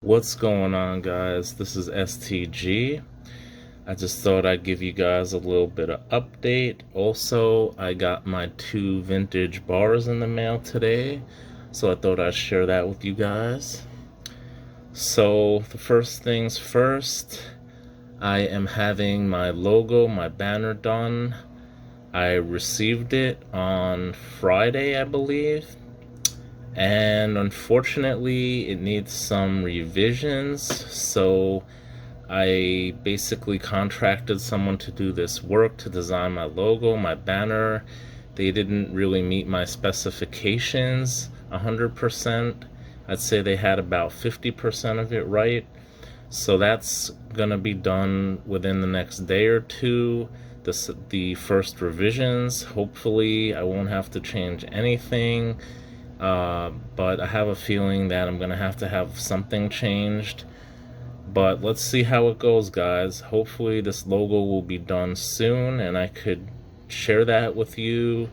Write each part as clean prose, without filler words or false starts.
What's going on, guys? This is STG. I just thought I'd give you guys a little bit of update. Also, I got my 2 vintage bars in the mail today, so I thought I'd share that with you guys. So, the first things first, I am having my logo, my banner done. I received it on Friday, I believe. And unfortunately, it needs some revisions, so I basically contracted someone to do this work to design my logo, my banner. They didn't really meet my specifications 100%. I'd say they had about 50% of it right. So that's gonna be done within the next day or two. The first revisions. Hopefully, I won't have to change anything. But I have a feeling that I'm gonna have to have something changed. But let's see how it goes, guys. Hopefully this logo will be done soon and I could share that with you,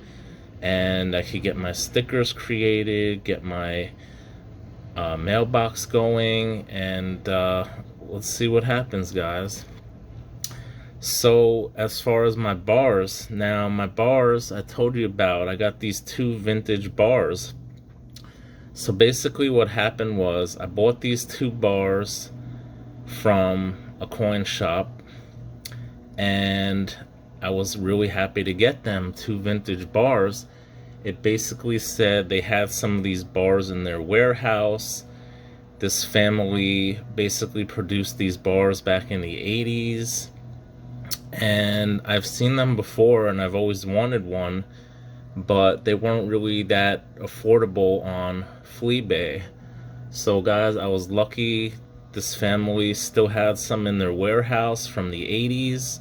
and I could get my stickers created, get my mailbox going, and let's see what happens, guys. So as far as my bars, now my bars I told you about, I got these 2 vintage bars. So basically what happened was I bought these 2 bars from a coin shop, and I was really happy to get them, 2 vintage bars. It basically said they had some of these bars in their warehouse. This family basically produced these bars back in the 80s, and I've seen them before and I've always wanted one, but they weren't really that affordable on Fleabay. So guys, I was lucky. This family still had some in their warehouse from the 80s.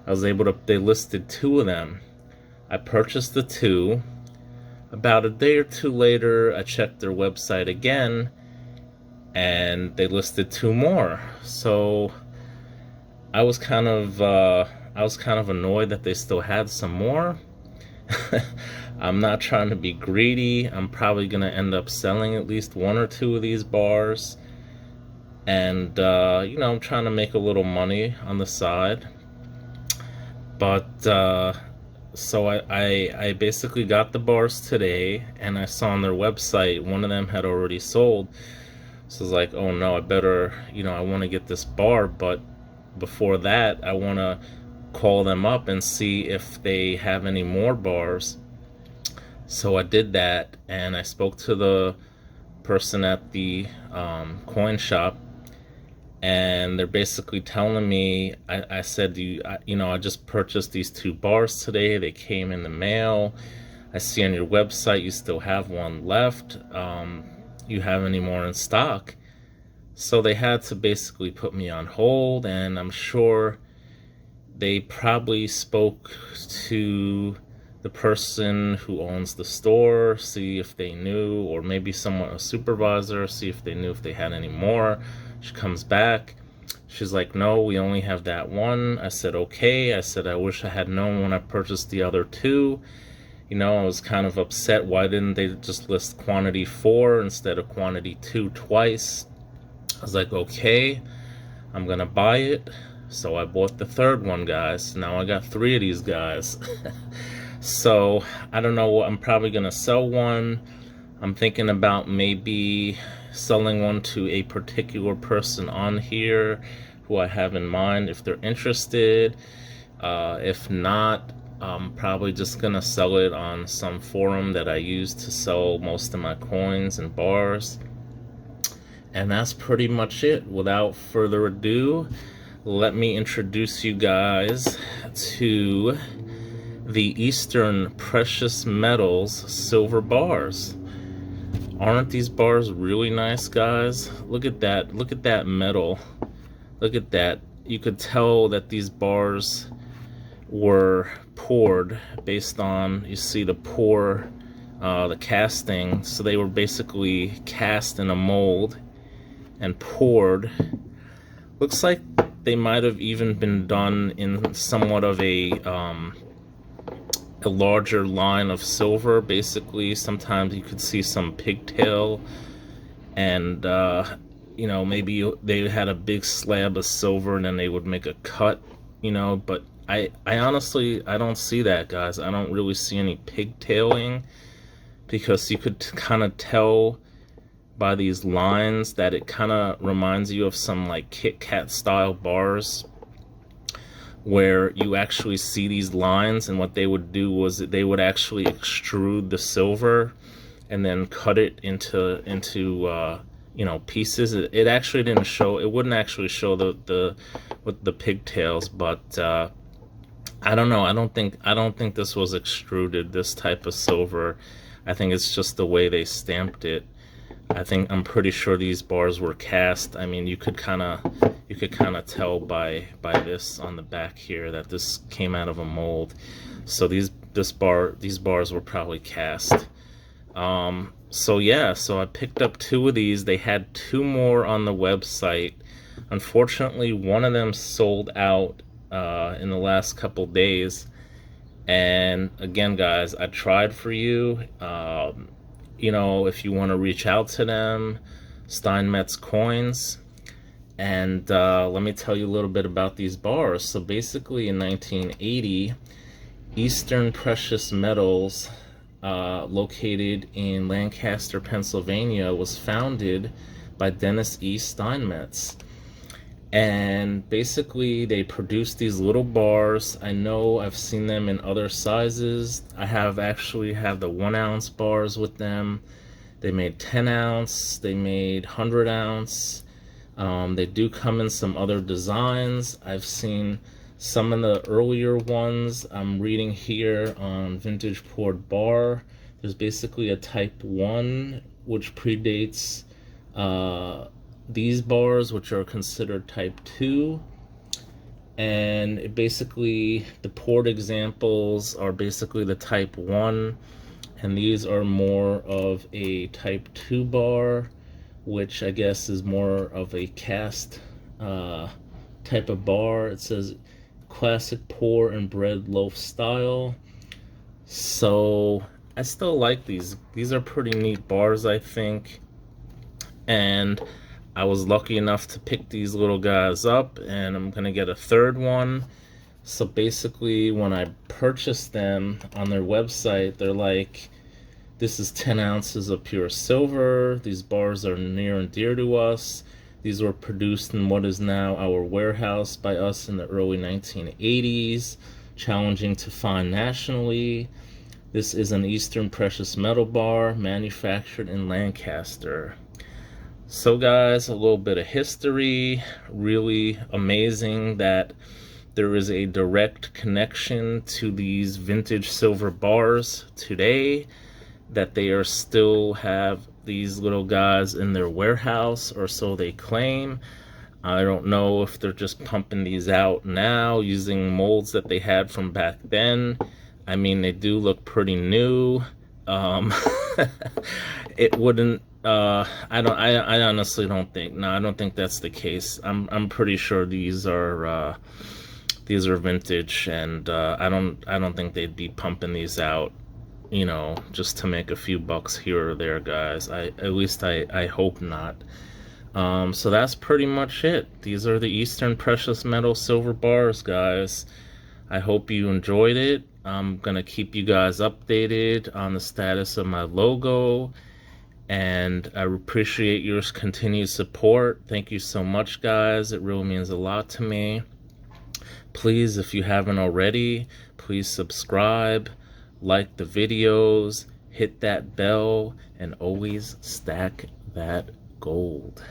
They listed 2 of them. I purchased the 2. About a day or 2 later, I checked their website again, and they listed 2 more. So I was kind of annoyed that they still had some more. I'm not trying to be greedy. I'm probably gonna end up selling at least 1 or 2 of these bars, and I'm trying to make a little money on the side. But so I basically got the bars today, and I saw on their website one of them had already sold. So I was like, oh no, I better, I want to get this bar, but before that, I want to call them up and see if they have any more bars. So I did that, and I spoke to the person at the coin shop, and they're basically telling me, I said, I just purchased these 2 bars today. They came in the mail. I see on your website you still have one left. You have any more in stock? So they had to basically put me on hold, and I'm sure they probably spoke to the person who owns the store, see if they knew, or maybe a supervisor, see if they knew if they had any more. She comes back. She's like, no, we only have that one. I said, okay. I said, I wish I had known when I purchased the other 2. I was kind of upset. Why didn't they just list quantity 4 instead of quantity 2 twice? I was like, okay, I'm gonna buy it. So I bought the 3rd one, guys. Now I got 3 of these guys. So I don't know, I'm probably gonna sell one. I'm thinking about maybe selling one to a particular person on here who I have in mind if they're interested. If not, I'm probably just gonna sell it on some forum that I use to sell most of my coins and bars. And that's pretty much it. Without further ado, let me introduce you guys to the Eastern Precious Metals silver bars. Aren't these bars really nice, guys? Look at that. Look at that metal. Look at that. You could tell that these bars were poured based on, you see the pour, the casting. So they were basically cast in a mold and poured. Looks like they might have even been done in somewhat of a larger line of silver. Basically, sometimes you could see some pigtail, and you know, maybe they had a big slab of silver and then they would make a cut, you know, but I honestly, I don't see that, guys. I don't really see any pigtailing, because you could kind of tell by these lines that it kind of reminds you of some like Kit Kat style bars, where you actually see these lines, and what they would do was they would actually extrude the silver and then cut it into you know, pieces. It actually didn't show, it wouldn't actually show the pigtails, but I don't know. I don't think this was extruded, this type of silver. I think it's just the way they stamped it. I'm pretty sure these bars were cast. I mean, you could kind of tell by this on the back here that this came out of a mold. So these bars were probably cast. So yeah, so I picked up 2 of these. They had 2 more on the website. Unfortunately, one of them sold out in the last couple days. And again, guys, I tried for you. You know, if you want to reach out to them, Steinmetz Coins. And let me tell you a little bit about these bars. So basically in 1980, Eastern Precious Metals, located in Lancaster, Pennsylvania, was founded by Dennis E. Steinmetz. And basically they produce these little bars. I know I've seen them in other sizes. I actually have the 1 ounce bars with them. They made 10 ounce, they made 100 ounce. They do come in some other designs. I've seen some of the earlier ones. I'm reading here on Vintage Poured Bar. There's basically a type 1, which predates these bars, which are considered type 2. And it basically, the poured examples are basically the type 1, and these are more of a type 2 bar, which I guess is more of a cast type of bar. It says classic pour and bread loaf style. So I still like these. These are pretty neat bars, I think. And I was lucky enough to pick these little guys up, and I'm gonna get a 3rd one. So basically, when I purchased them on their website, they're like, this is 10 ounces of pure silver. These bars are near and dear to us. These were produced in what is now our warehouse by us in the early 1980s, challenging to find nationally. This is an Eastern Precious Metal bar manufactured in Lancaster. So guys, a little bit of history. Really amazing that there is a direct connection to these vintage silver bars today, that they are still have these little guys in their warehouse, or so they claim. I don't know if they're just pumping these out now using molds that they had from back then. I mean, they do look pretty new. It wouldn't I honestly don't think, no, I don't think that's the case. I'm pretty sure these are vintage, and I don't think they'd be pumping these out, you know, just to make a few bucks here or there, guys. At least I hope not. So that's pretty much it. These are the Eastern Precious Metal silver bars, guys. I hope you enjoyed it. I'm gonna keep you guys updated on the status of my logo, and I appreciate your continued support. Thank you so much, guys. It really means a lot to me. Please, if you haven't already, please subscribe, like the videos, hit that bell, and always stack that gold.